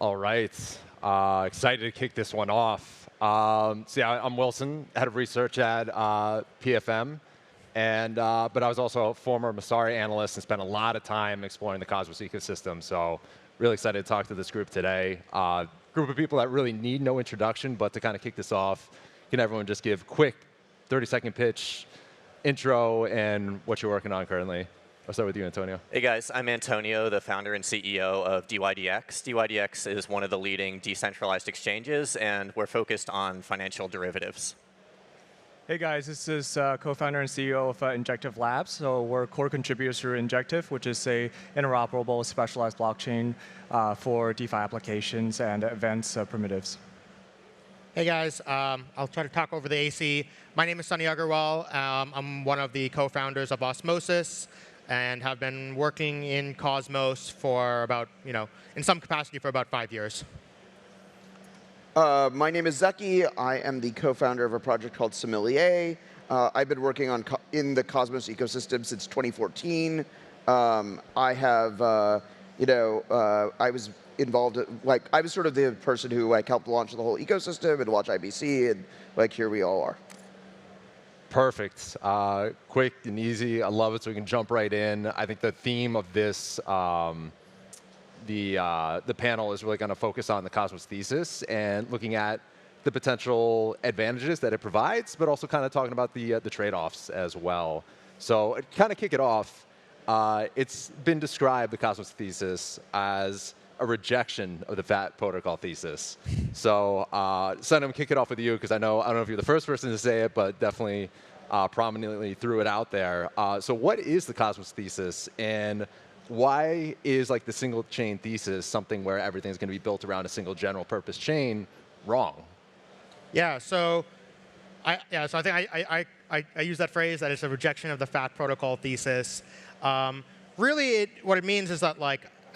All right. Excited to kick this one off. So yeah, I'm Wilson, head of research at PFM, but I was also a former Messari analyst and spent a lot of time exploring the Cosmos ecosystem. So really excited to talk to this group today. Group of people that really need no introduction, but to kind of kick this off, can everyone just give quick 30-second pitch, intro, and what you're working on currently? I'll start with you, Antonio. Hey guys, I'm Antonio, the founder and CEO of dYdX. dYdX is one of the leading decentralized exchanges, and we're focused on financial derivatives. Hey guys, this is co-founder and CEO of Injective Labs. So we're core contributors to Injective, which is a interoperable specialized blockchain for DeFi applications and advanced primitives. Hey guys, I'll try to talk over the AC. My name is Aggarwal. I'm one of the co-founders of Osmosis, and have been working in Cosmos for about, in some capacity for about 5 years. My name is Zaki. I am the co-founder of a project called Sommelier. I've been working in the Cosmos ecosystem since 2014. I have, I was involved, I was sort of the person who helped launch the whole ecosystem and launch IBC, and here we all are. Perfect. Quick and easy. I love it, so we can jump right in. I think the theme of this, the panel is really going to focus on the Cosmos thesis and looking at the potential advantages that it provides, but also kind of talking about the trade-offs as well. So kind of kick it off, it's been described, the Cosmos thesis, as a rejection of the fat protocol thesis. So Sun, I'm kick it off with you because I don't know if you're the first person to say it, but definitely prominently threw it out there. So what is the Cosmos thesis, and why is the single chain thesis, something where everything's going to be built around a single general purpose chain, wrong? Yeah. So I think I use that phrase that it's a rejection of the fat protocol thesis. Really, what it means is that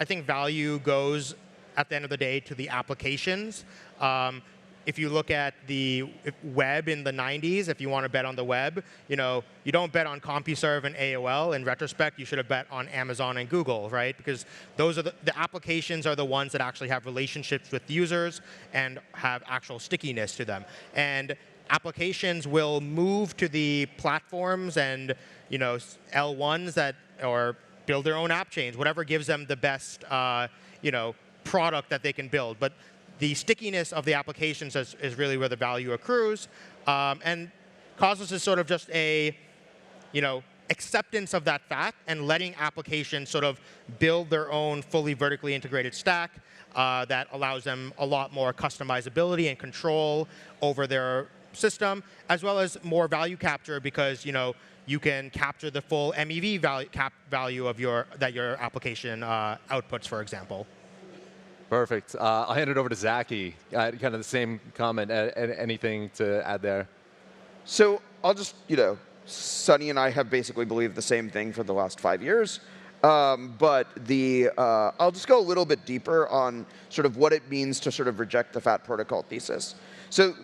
I think value goes, at the end of the day, to the applications. If you look at the web in the 90s, if you want to bet on the web, you don't bet on CompuServe and AOL. In retrospect, you should have bet on Amazon and Google, right? Because those are the applications are the ones that actually have relationships with users and have actual stickiness to them. And applications will move to the platforms and L1s that or build their own app chains, whatever gives them the best product that they can build. But the stickiness of the applications is really where the value accrues. And Cosmos is sort of just a acceptance of that fact and letting applications sort of build their own fully vertically integrated stack that allows them a lot more customizability and control over their system, as well as more value capture because you can capture the full MEV value of your application outputs, for example. Perfect. I'll hand it over to Zaki. Kind of the same comment. Anything to add there? So I'll just, Sunny and I have basically believed the same thing for the last 5 years. But I'll just go a little bit deeper on sort of what it means to sort of reject the fat protocol thesis. So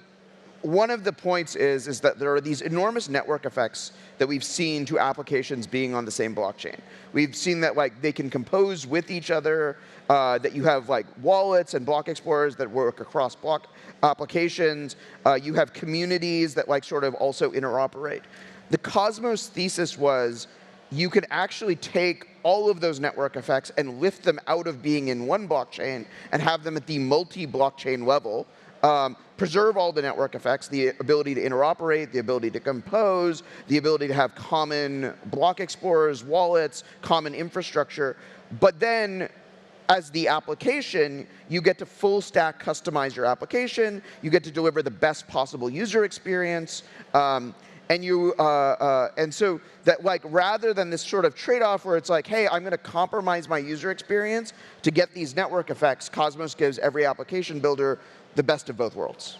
one of the points is that there are these enormous network effects that we've seen to applications being on the same blockchain. We've seen that they can compose with each other, that you have wallets and block explorers that work across block applications. You have communities that sort of also interoperate. The Cosmos thesis was you could actually take all of those network effects and lift them out of being in one blockchain and have them at the multi-blockchain level. Preserve all the network effects, the ability to interoperate, the ability to compose, the ability to have common block explorers, wallets, common infrastructure. But then, as the application, you get to full stack customize your application. You get to deliver the best possible user experience. And so that rather than this sort of trade-off where it's hey, I'm going to compromise my user experience to get these network effects, Cosmos gives every application builder the best of both worlds.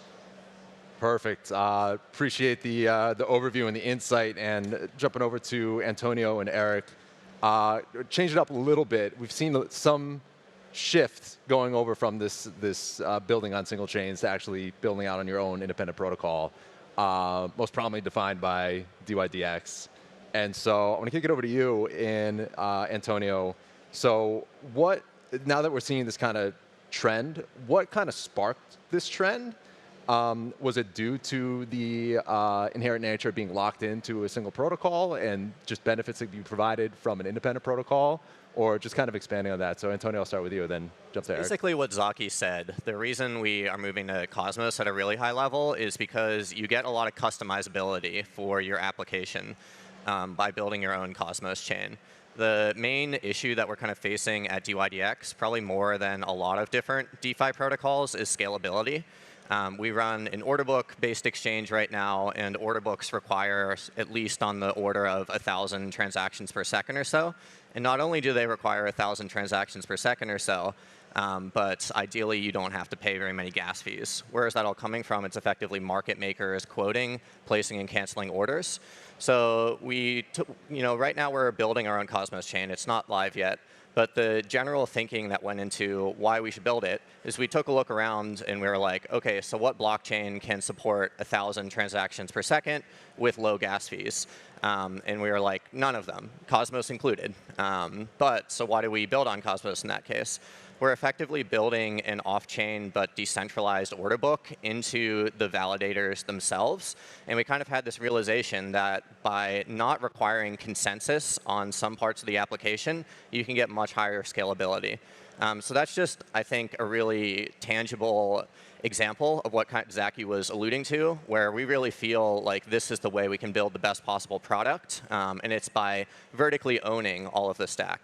Perfect. Appreciate the overview and the insight. And jumping over to Antonio and Eric, change it up a little bit. We've seen some shift going over from this building on single chains to actually building out on your own independent protocol, most prominently defined by dYdX. And so I want to kick it over to you, Antonio. So now that we're seeing this kind of trend. What kind of sparked this trend? Was it due to the inherent nature of being locked into a single protocol and just benefits that you provided from an independent protocol, or just kind of expanding on that? So Antonio, I'll start with you, then jump to Eric. Basically what Zaki said. The reason we are moving to Cosmos at a really high level is because you get a lot of customizability for your application by building your own Cosmos chain. The main issue that we're kind of facing at dYdX, probably more than a lot of different DeFi protocols, is scalability. We run an order book-based exchange right now, and order books require at least on the order of 1,000 transactions per second or so. And not only do they require 1,000 transactions per second or so, but ideally you don't have to pay very many gas fees. Where is that all coming from? It's effectively market makers quoting, placing, and canceling orders. So right now we're building our own Cosmos chain. It's not live yet. But the general thinking that went into why we should build it is we took a look around and we were like, OK, so what blockchain can support 1,000 transactions per second with low gas fees? And we were like, none of them, Cosmos included. So why do we build on Cosmos in that case? We're effectively building an off-chain but decentralized order book into the validators themselves. And we kind of had this realization that by not requiring consensus on some parts of the application, you can get much higher scalability. So that's just, I think, a really tangible example of what Zaki was alluding to, where we really feel like this is the way we can build the best possible product. And it's by vertically owning all of the stack.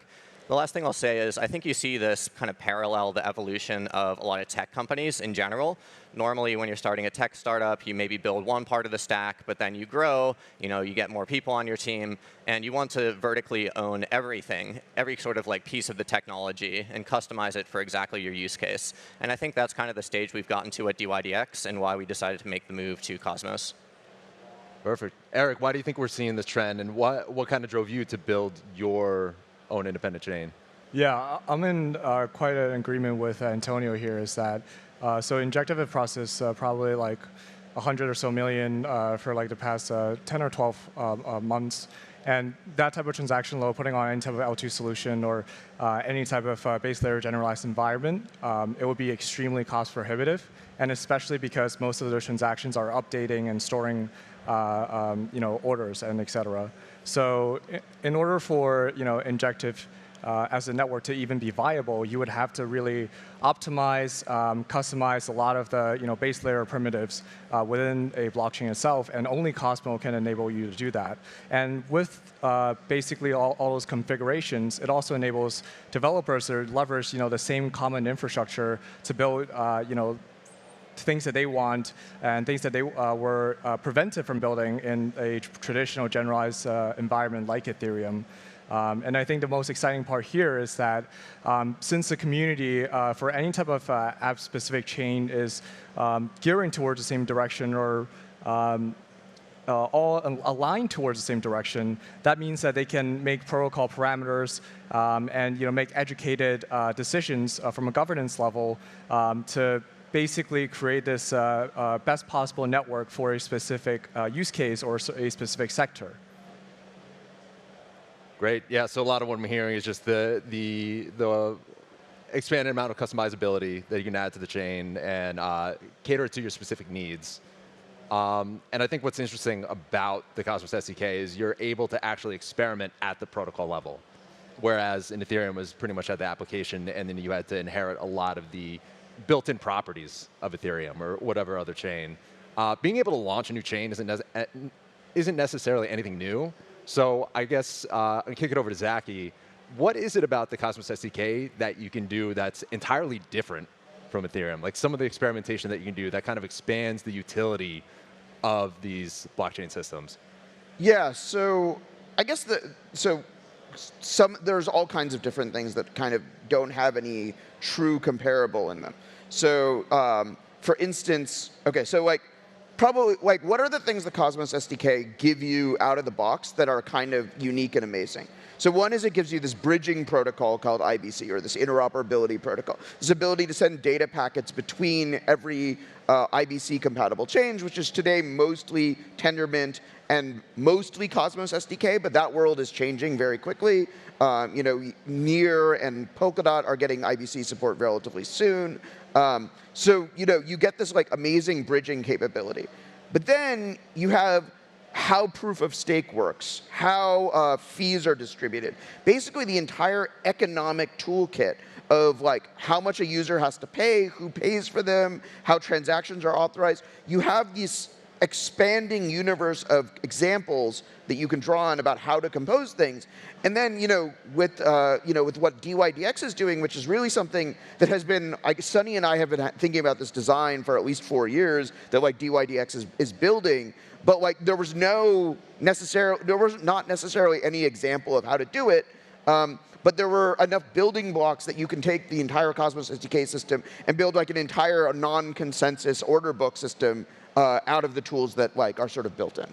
The last thing I'll say is I think you see this kind of parallel the evolution of a lot of tech companies in general. Normally, when you're starting a tech startup, you maybe build one part of the stack, but then you grow, you get more people on your team, and you want to vertically own everything, every sort of like piece of the technology, and customize it for exactly your use case. And I think that's kind of the stage we've gotten to at dYdX and why we decided to make the move to Cosmos. Perfect. Eric, why do you think we're seeing this trend, and what kind of drove you to build your own independent chain? Yeah, I'm in quite an agreement with Antonio here. Is that so Injective have processed probably like 100 or so million for like the past 10 or 12 months. And that type of transaction load, putting on any type of L2 solution or any type of base layer generalized environment, it would be extremely cost prohibitive. And especially because most of those transactions are updating and storing orders and et cetera. So in order for Injective as a network to even be viable, you would have to really optimize, customize a lot of the base layer primitives within a blockchain itself, and only Cosmos can enable you to do that. And with basically all those configurations, it also enables developers to leverage the same common infrastructure to build things that they want and things that they were prevented from building in a traditional generalized environment like Ethereum. And I think the most exciting part here is that since the community for any type of app-specific chain is gearing towards the same direction or all aligned towards the same direction, that means that they can make protocol parameters and make educated decisions from a governance level to basically create this best possible network for a specific use case or a specific sector. Great. Yeah. So a lot of what I'm hearing is just the expanded amount of customizability that you can add to the chain and cater to your specific needs. And I think what's interesting about the Cosmos SDK is you're able to actually experiment at the protocol level, whereas in Ethereum was pretty much at the application, and then you had to inherit a lot of the built-in properties of Ethereum or whatever other chain. Being able to launch a new chain isn't necessarily anything new. So I guess I'll kick it over to Zaki. What is it about the Cosmos SDK that you can do that's entirely different from Ethereum? Like some of the experimentation that you can do that kind of expands the utility of these blockchain systems. Yeah, so I guess there's all kinds of different things that kind of don't have any true comparable in them. So for instance, okay, so what are the things the Cosmos SDK give you out of the box that are kind of unique and amazing? So one is it gives you this bridging protocol called IBC, or this interoperability protocol. This ability to send data packets between every IBC-compatible change, which is today mostly Tendermint and mostly Cosmos SDK, but that world is changing very quickly. Near and Polkadot are getting IBC support relatively soon. So you get this like amazing bridging capability. But then you have how proof of stake works, how fees are distributed. Basically, the entire economic toolkit of like how much a user has to pay, who pays for them, how transactions are authorized. You have this expanding universe of examples that you can draw on about how to compose things. And then, with what dYdX is doing, which is really something that has been, Sunny and I have been thinking about this design for at least 4 years that like dYdX is building. But like there was not necessarily any example of how to do it. But there were enough building blocks that you can take the entire Cosmos SDK system and build like an entire non-consensus order book system out of the tools that like are sort of built in.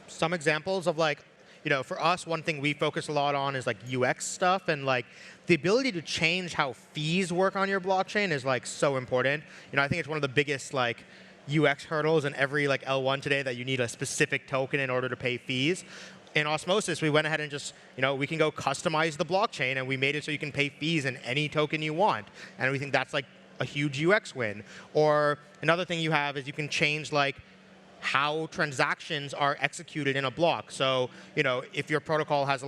Some examples of like, for us, one thing we focus a lot on is like UX stuff, and like the ability to change how fees work on your blockchain is like so important. I think it's one of the biggest like UX hurdles in every like L1 today, that you need a specific token in order to pay fees. In Osmosis, we went ahead and just, we can go customize the blockchain, and we made it so you can pay fees in any token you want. And we think that's like a huge UX win. Or another thing you have is you can change like how transactions are executed in a block. So, if your protocol has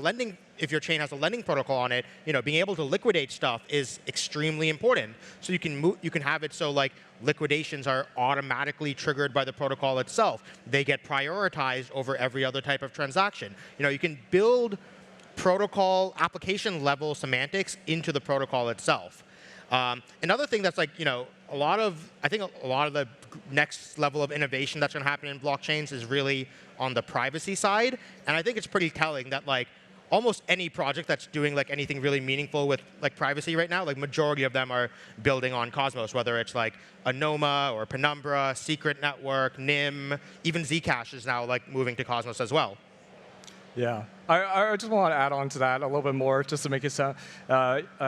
if your chain has a lending protocol on it, being able to liquidate stuff is extremely important. So you can have it so like liquidations are automatically triggered by the protocol itself. They get prioritized over every other type of transaction. You can build protocol application level semantics into the protocol itself. Another thing that's like, I think a lot of the next level of innovation that's going to happen in blockchains is really on the privacy side. And I think it's pretty telling that like almost any project that's doing like anything really meaningful with like privacy right now, like majority of them are building on Cosmos, whether it's like Anoma or Penumbra, Secret Network, NIM, even Zcash is now like moving to Cosmos as well. Yeah, I just want to add on to that a little bit more, just to make it sound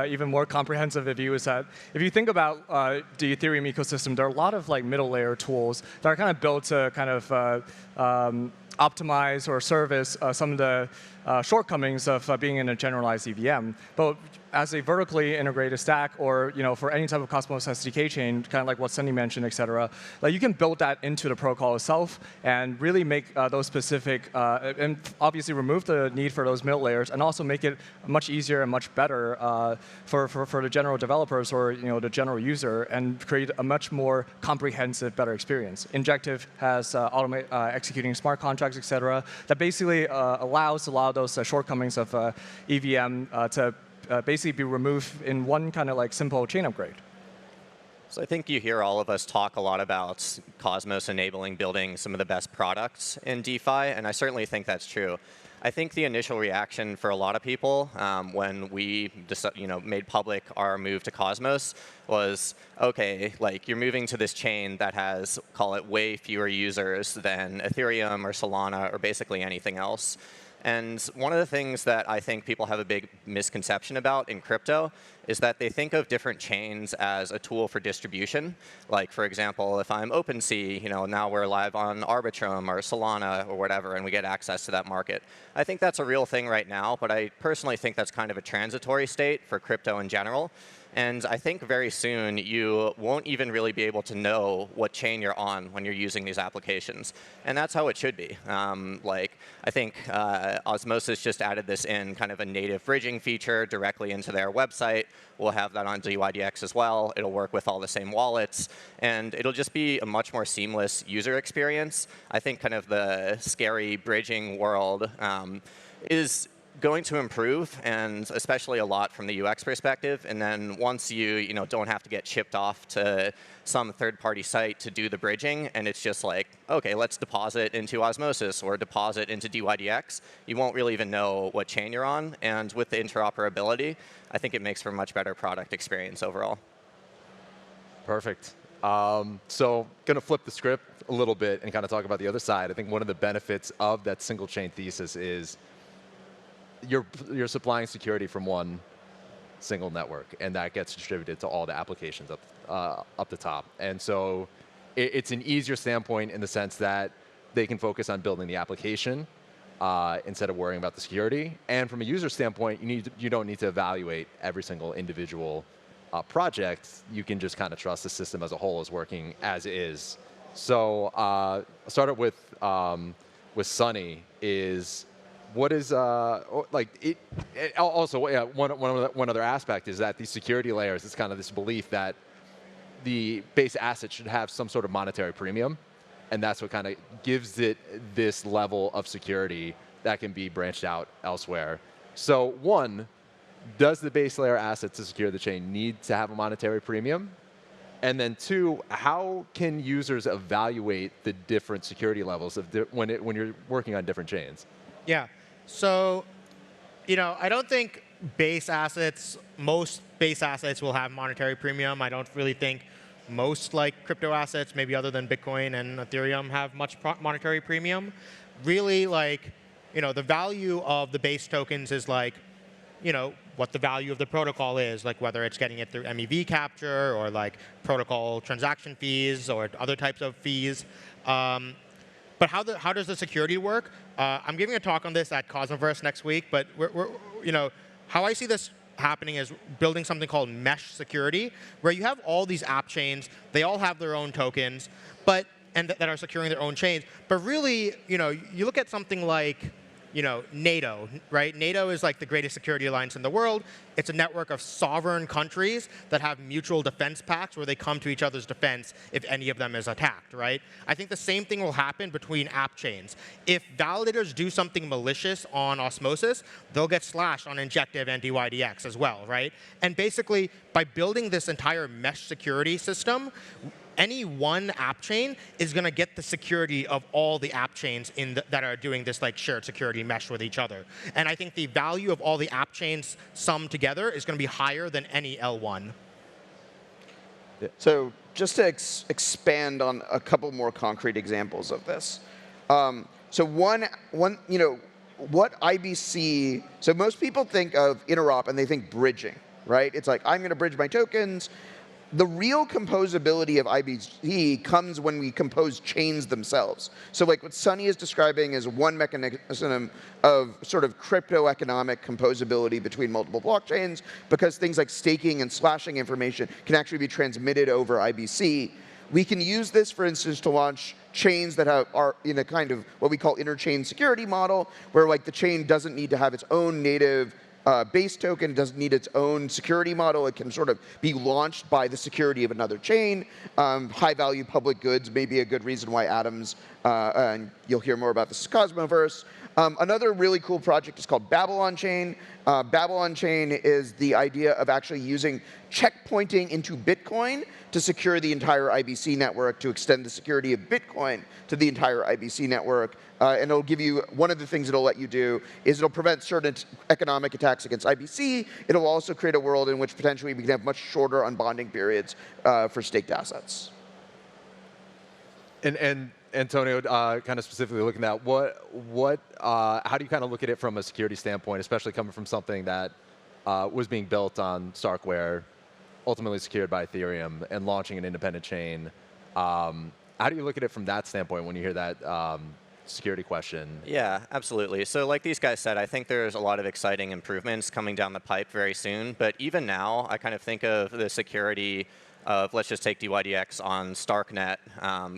even more comprehensive. If you think about the Ethereum ecosystem, there are a lot of like middle layer tools that are kind of built to kind of optimize or service some of the shortcomings of being in a generalized EVM. But as a vertically integrated stack, or for any type of Cosmos SDK chain, kind of like what Sunny mentioned, et cetera, like you can build that into the protocol itself and really make those specific, and obviously remove the need for those middle layers, and also make it much easier and much better for the general developers or the general user, and create a much more comprehensive, better experience. Injective has executing smart contracts, et cetera, that basically allows a lot of those shortcomings of EVM to basically be removed in one kind of like simple chain upgrade. So I think you hear all of us talk a lot about Cosmos enabling building some of the best products in DeFi, and I certainly think that's true. I think the initial reaction for a lot of people when we made public our move to Cosmos was, okay, like you're moving to this chain that has, call it, way fewer users than Ethereum or Solana or basically anything else. And one of the things that I think people have a big misconception about in crypto is that they think of different chains as a tool for distribution. Like, for example, if I'm OpenSea, now we're live on Arbitrum or Solana or whatever, and we get access to that market. I think that's a real thing right now, but I personally think that's kind of a transitory state for crypto in general. And I think very soon you won't even really be able to know what chain you're on when you're using these applications. And that's how it should be. I think Osmosis just added this in kind of a native bridging feature directly into their website. We'll have that on dYdX as well. It'll work with all the same wallets. And it'll just be a much more seamless user experience. I think kind of the scary bridging world is going to improve, and especially a lot from the UX perspective. And then once you don't have to get shipped off to some third-party site to do the bridging, and it's just like, okay, let's deposit into Osmosis or deposit into dYdX, you won't really even know what chain you're on. And with the interoperability, I think it makes for a much better product experience overall. Perfect. So going to flip the script a little bit and kind of talk about the other side. I think one of the benefits of that single chain thesis is you're supplying security from one single network, and that gets distributed to all the applications up the top. And so it's an easier standpoint in the sense that they can focus on building the application instead of worrying about the security. And from a user standpoint, you don't need to evaluate every single individual project. You can just kind of trust the system as a whole is working as is. So I'll start up with Sunny. Is what is like it also, yeah, one other aspect is that these security layers, it's kind of this belief that the base asset should have some sort of monetary premium, and that's what kind of gives it this level of security that can be branched out elsewhere. So one, does the base layer asset to secure the chain need to have a monetary premium? And then two, how can users evaluate the different security levels of when you're working on different chains? Yeah. So, I don't think most base assets will have monetary premium. I don't really think most crypto assets, maybe other than Bitcoin and Ethereum, have much monetary premium. Really, the value of the base tokens is what the value of the protocol is, whether it's getting it through MEV capture or protocol transaction fees or other types of fees. But how does the security work? I'm giving a talk on this at Cosmoverse next week, but how I see this happening is building something called mesh security, where you have all these app chains. They all have their own tokens, and that are securing their own chains. But really, you look at something like NATO, right? NATO is the greatest security alliance in the world. It's a network of sovereign countries that have mutual defense pacts where they come to each other's defense if any of them is attacked, right? I think the same thing will happen between app chains. If validators do something malicious on Osmosis, they'll get slashed on Injective and dYdX as well, right? And basically, by building this entire mesh security system, any one app chain is going to get the security of all the app chains that are doing this shared security mesh with each other. And I think the value of all the app chains summed together is going to be higher than any L1. So just to expand on a couple more concrete examples of this. So what IBC, so most people think of interop and they think bridging, right? It's I'm going to bridge my tokens. The real composability of IBC comes when we compose chains themselves. So what Sunny is describing is one mechanism of sort of crypto economic composability between multiple blockchains, because things like staking and slashing information can actually be transmitted over IBC. We can use this, for instance, to launch chains that are in a kind of what we call interchain security model, where the chain doesn't need to have its own native base token, doesn't need its own security model. It can sort of be launched by the security of another chain. High-value public goods may be a good reason why Atoms, and you'll hear more about this in Cosmoverse. Another really cool project is called Babylon Chain. Babylon Chain is the idea of actually using checkpointing into Bitcoin to secure the entire IBC network, to extend the security of Bitcoin to the entire IBC network. And it'll give you, one of the things it'll let you do is it'll prevent certain economic attacks against IBC. It'll also create a world in which potentially we can have much shorter unbonding periods for staked assets. And Antonio, kind of specifically looking at how do you kind of look at it from a security standpoint, especially coming from something that was being built on Starkware, ultimately secured by Ethereum, and launching an independent chain? How do you look at it from that standpoint when you hear that security question? Yeah, absolutely. So like these guys said, I think there's a lot of exciting improvements coming down the pipe very soon. But even now, I kind of think of the security of, let's just take dYdX on Starknet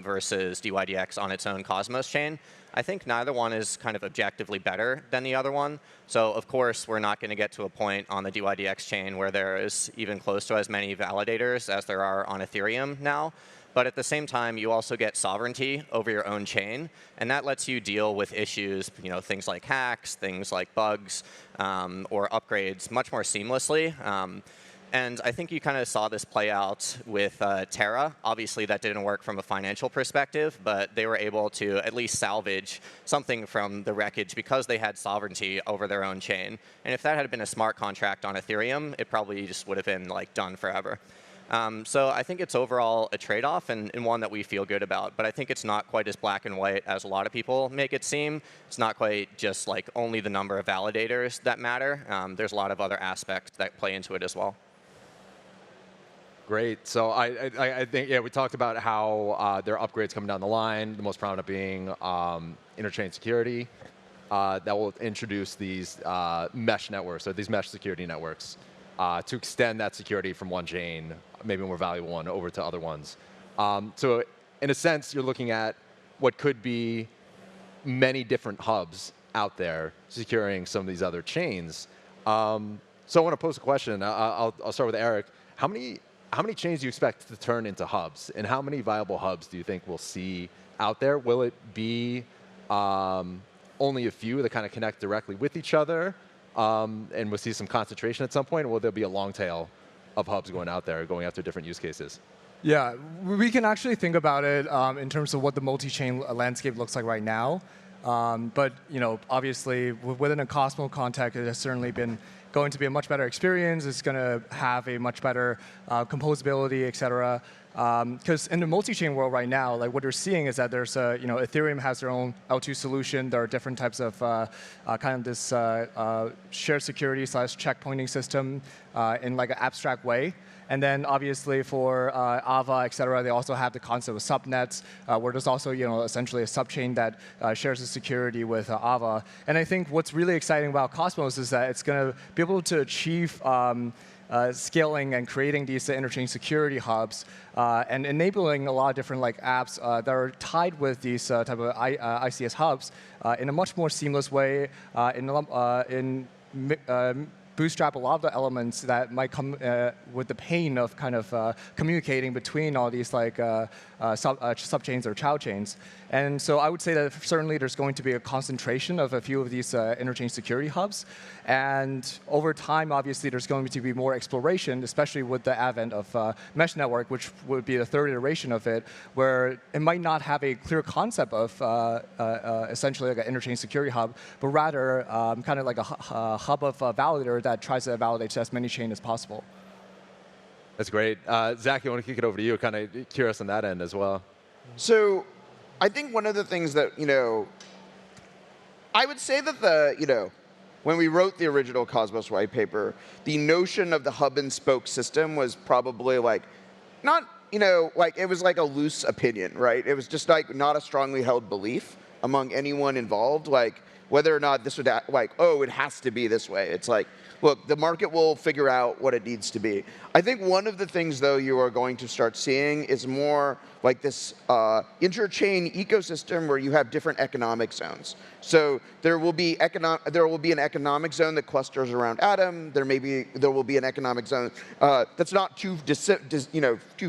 versus dYdX on its own Cosmos chain. I think neither one is kind of objectively better than the other one. So of course, we're not going to get to a point on the dYdX chain where there is even close to as many validators as there are on Ethereum now. But at the same time, you also get sovereignty over your own chain, and that lets you deal with issues, things like hacks, things like bugs, or upgrades much more seamlessly. And I think you kind of saw this play out with Terra. Obviously, that didn't work from a financial perspective, but they were able to at least salvage something from the wreckage because they had sovereignty over their own chain. And if that had been a smart contract on Ethereum, it probably just would have been done forever. So I think it's overall a trade-off and one that we feel good about. But I think it's not quite as black and white as a lot of people make it seem. It's not quite just like only the number of validators that matter. There's a lot of other aspects that play into it as well. Great. So I think, yeah, we talked about how there are upgrades coming down the line, the most prominent being interchain security that will introduce these mesh networks, or these mesh security networks, to extend that security from one chain, maybe a more valuable one, over to other ones. So in a sense, you're looking at what could be many different hubs out there securing some of these other chains. So I want to pose a question. I'll start with Eric. How many chains do you expect to turn into hubs? And how many viable hubs do you think we'll see out there? Will it be only a few that kind of connect directly with each other? And we'll see some concentration at some point? Or will there be a long tail of hubs going out there, going after different use cases? Yeah, we can actually think about it in terms of what the multi-chain landscape looks like right now. But obviously, within a Cosmos context, it has certainly been going to be a much better experience. It's going to have a much better composability, et cetera. Because in the multi-chain world right now, like what you're seeing is that there's Ethereum has their own L2 solution. There are different types of kind of this shared security / checkpointing system in like an abstract way. And then obviously for Ava, et cetera, they also have the concept of subnets, where there's also essentially a subchain that shares the security with Ava. And I think what's really exciting about Cosmos is that it's going to be able to achieve scaling and creating these interchain security hubs and enabling a lot of different apps that are tied with these type of ICS hubs in a much more seamless way, bootstrap a lot of the elements that might come with the pain of kind of communicating between all these subchains or child chains. And so I would say that certainly there's going to be a concentration of a few of these interchain security hubs. And over time, obviously, there's going to be more exploration, especially with the advent of Mesh Network, which would be the third iteration of it, where it might not have a clear concept of essentially like an interchain security hub, but rather kind of like a hub of validator that tries to validate as many chains as possible. That's great. Zaki, I want to kick it over to you, kind of curious on that end as well. So I think one of the things that, I would say that when we wrote the original Cosmos white paper, the notion of the hub and spoke system was probably not, it was like a loose opinion, right? It was just not a strongly held belief among anyone involved, whether or not this would, oh, it has to be this way. It's look, the market will figure out what it needs to be. I think one of the things, though, you are going to start seeing is more like this interchain ecosystem where you have different economic zones. So there will be an economic zone that clusters around Atom. There will be an economic zone that's not too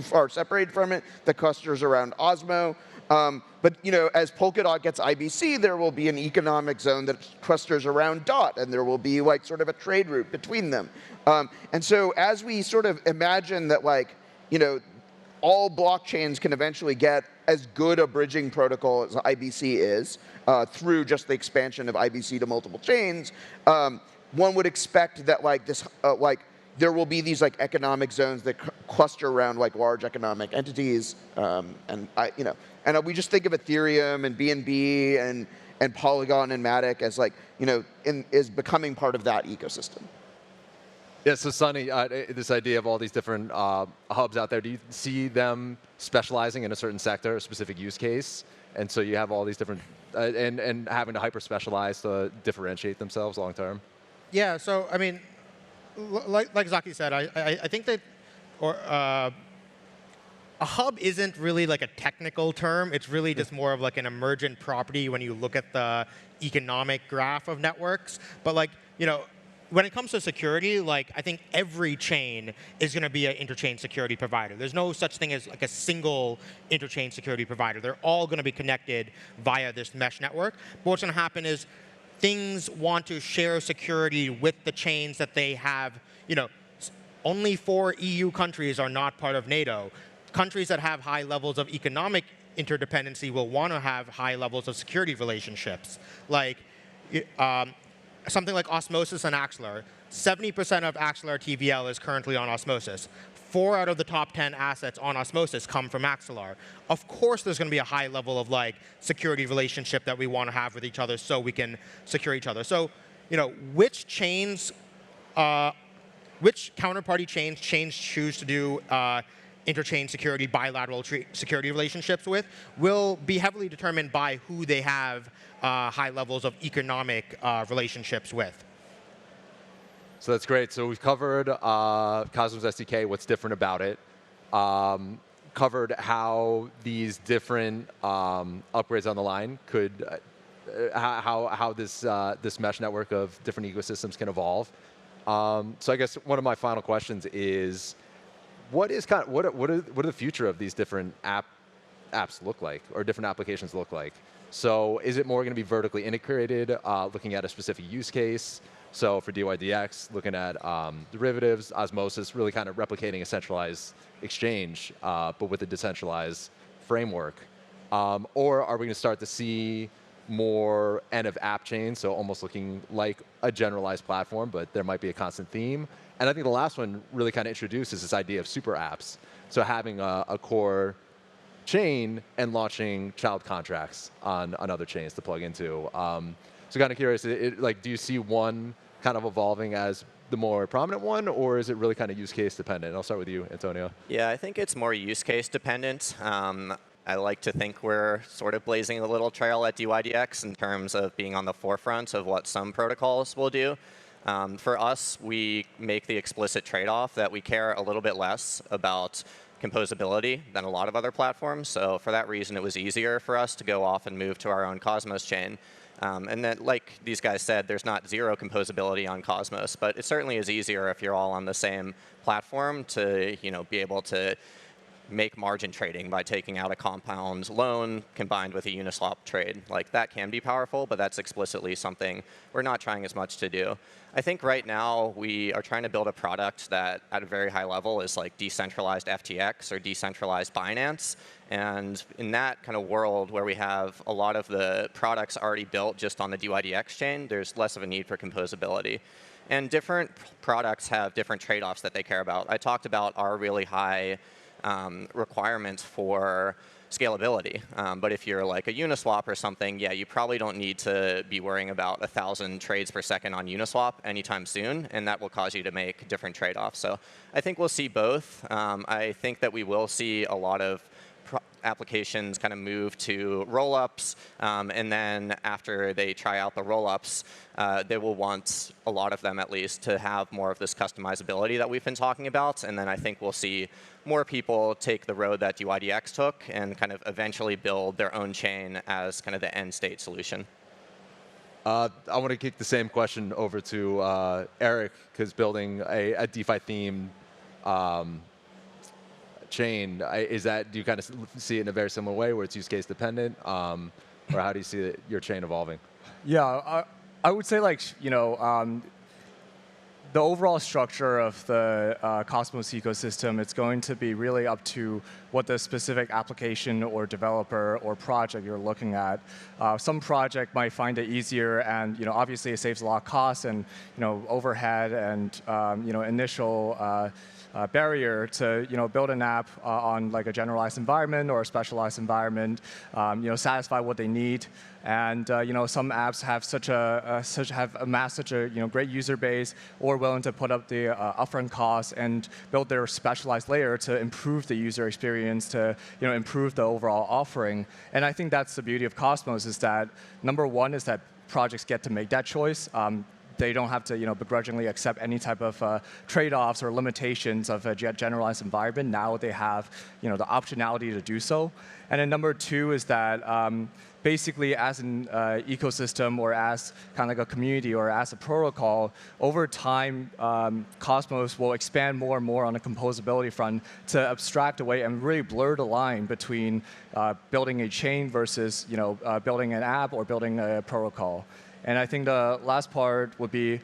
far separated from it that clusters around Osmo. But as Polkadot gets IBC, there will be an economic zone that clusters around DOT, and there will be sort of a trade route between them. And so as we sort of imagine that all blockchains can eventually get as good a bridging protocol as IBC is through just the expansion of IBC to multiple chains, one would expect that there will be these economic zones that cluster around large economic entities, and we just think of Ethereum and BNB and Polygon and Matic as is becoming part of that ecosystem. Yeah, so Sunny, this idea of all these different hubs out there, do you see them specializing in a certain sector, a specific use case? And so you have all these different, and having to hyper-specialize to differentiate themselves long term? Yeah, so I mean, like Zaki said, I think that a hub isn't really a technical term. It's really just more of an emergent property when you look at the economic graph of networks. But when it comes to security, I think every chain is going to be an interchain security provider. There's no such thing as a single interchain security provider. They're all going to be connected via this mesh network. But what's going to happen is things want to share security with the chains that they have. Only 4 EU countries are not part of NATO. Countries that have high levels of economic interdependency will want to have high levels of security relationships. Something like Osmosis and Axler. 70% of Axelar TVL is currently on Osmosis. 4 out of the top 10 assets on Osmosis come from Axelar. Of course, there's going to be a high level of security relationship that we want to have with each other so we can secure each other. So, which chains, which counterparty chains choose to do interchain security, bilateral security relationships with, will be heavily determined by who they have high levels of economic relationships with. So that's great. So we've covered Cosmos SDK, what's different about it. Covered how these different upgrades on the line could, how this mesh network of different ecosystems can evolve. So I guess one of my final questions is, what are the future of these different apps look like, or different applications look like? So is it more going to be vertically integrated, looking at a specific use case? So for dYdX, looking at derivatives, Osmosis, really kind of replicating a centralized exchange, but with a decentralized framework. Or are we going to start to see more end of app chains, so almost looking like a generalized platform, but there might be a constant theme? And I think the last one really kind of introduces this idea of super apps. So having a core chain and launching child contracts on other chains to plug into. So kind of curious, do you see one kind of evolving as the more prominent one, or is it really kind of use case dependent? I'll start with you, Antonio. Yeah, I think it's more use case dependent. I like to think we're sort of blazing a little trail at dYdX in terms of being on the forefront of what some protocols will do. For us, we make the explicit trade-off that we care a little bit less about composability than a lot of other platforms. So for that reason, it was easier for us to go off and move to our own Cosmos chain. And then, like these guys said, there's not zero composability on Cosmos, but it certainly is easier if you're all on the same platform to be able to make margin trading by taking out a compound loan combined with a Uniswap trade. Like, that can be powerful, but that's explicitly something we're not trying as much to do. I think right now we are trying to build a product that at a very high level is like decentralized FTX or decentralized Binance. And in that kind of world where we have a lot of the products already built just on the dYdX chain, there's less of a need for composability. And different products have different trade-offs that they care about. I talked about our really high requirements for scalability. But if you're like a Uniswap or something, yeah, you probably don't need to be worrying about 1,000 trades per second on Uniswap anytime soon, and that will cause you to make different trade-offs. So I think we'll see both. I think that we will see a lot of applications kind of move to rollups, and then after they try out the rollups, they will want, a lot of them at least, to have more of this customizability that we've been talking about. And then I think we'll see more people take the road that dYdX took and kind of eventually build their own chain as kind of the end state solution. I want to kick the same question over to Eric, because building a DeFi themed chain, do you kind of see it in a very similar way where it's use case dependent, or how do you see your chain evolving? Yeah, I would say the overall structure of the Cosmos ecosystem, it's going to be really up to what the specific application or developer or project you're looking at. Some project might find it easier, and obviously it saves a lot of costs and overhead and initial barrier to have an app on like a generalized environment or a specialized environment, satisfy what they need. And some apps have amassed such a great user base, or willing to put up the upfront costs and build their specialized layer to improve the user experience, to improve the overall offering. And I think that's the beauty of Cosmos, is that number one is that projects get to make that choice. They don't have to begrudgingly accept any type of trade-offs or limitations of a generalized environment. Now they have the optionality to do so. And then number two is that basically, as an ecosystem or as kind of like a community or as a protocol, over time, Cosmos will expand more and more on the composability front to abstract away and really blur the line between building a chain versus building an app or building a protocol. And I think the last part would be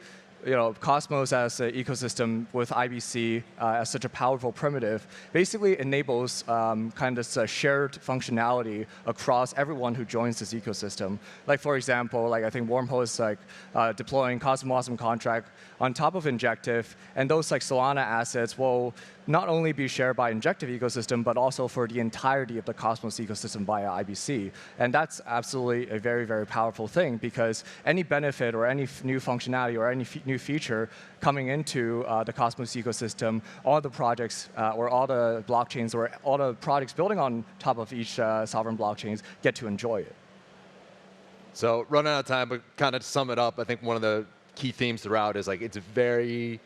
Cosmos as an ecosystem with IBC as such a powerful primitive basically enables kind of this shared functionality across everyone who joins this ecosystem. Like for example, I think Wormhole is deploying Cosmos contract on top of Injective, and those Solana assets will not only be shared by Injective ecosystem, but also for the entirety of the Cosmos ecosystem via IBC. And that's absolutely a very, very powerful thing, because any benefit or any new functionality or any new feature coming into the Cosmos ecosystem, all the projects or all the blockchains or all the products building on top of each sovereign blockchains get to enjoy it. So running out of time, but kind of to sum it up, I think one of the key themes throughout is it's very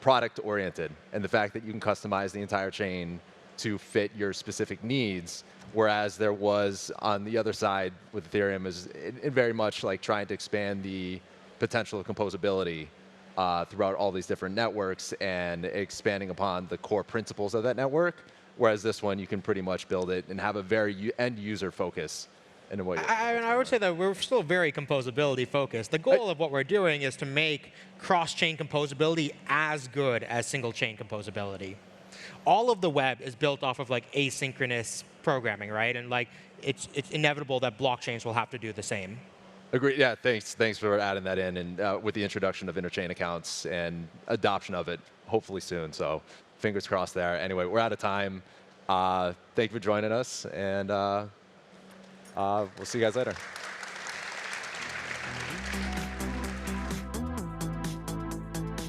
product oriented, and the fact that you can customize the entire chain to fit your specific needs, whereas there was on the other side with Ethereum is it very much trying to expand the potential of composability throughout all these different networks and expanding upon the core principles of that network, whereas this one you can pretty much build it and have a very end user focus. I would say that we're still very composability focused. The goal of what we're doing is to make cross-chain composability as good as single-chain composability. All of the web is built off of asynchronous programming, right? And it's inevitable that blockchains will have to do the same. Agreed. Yeah. Thanks for adding that in, and with the introduction of interchain accounts and adoption of it, hopefully soon. So fingers crossed there. Anyway, we're out of time. Thank you for joining us, and we'll see you guys later.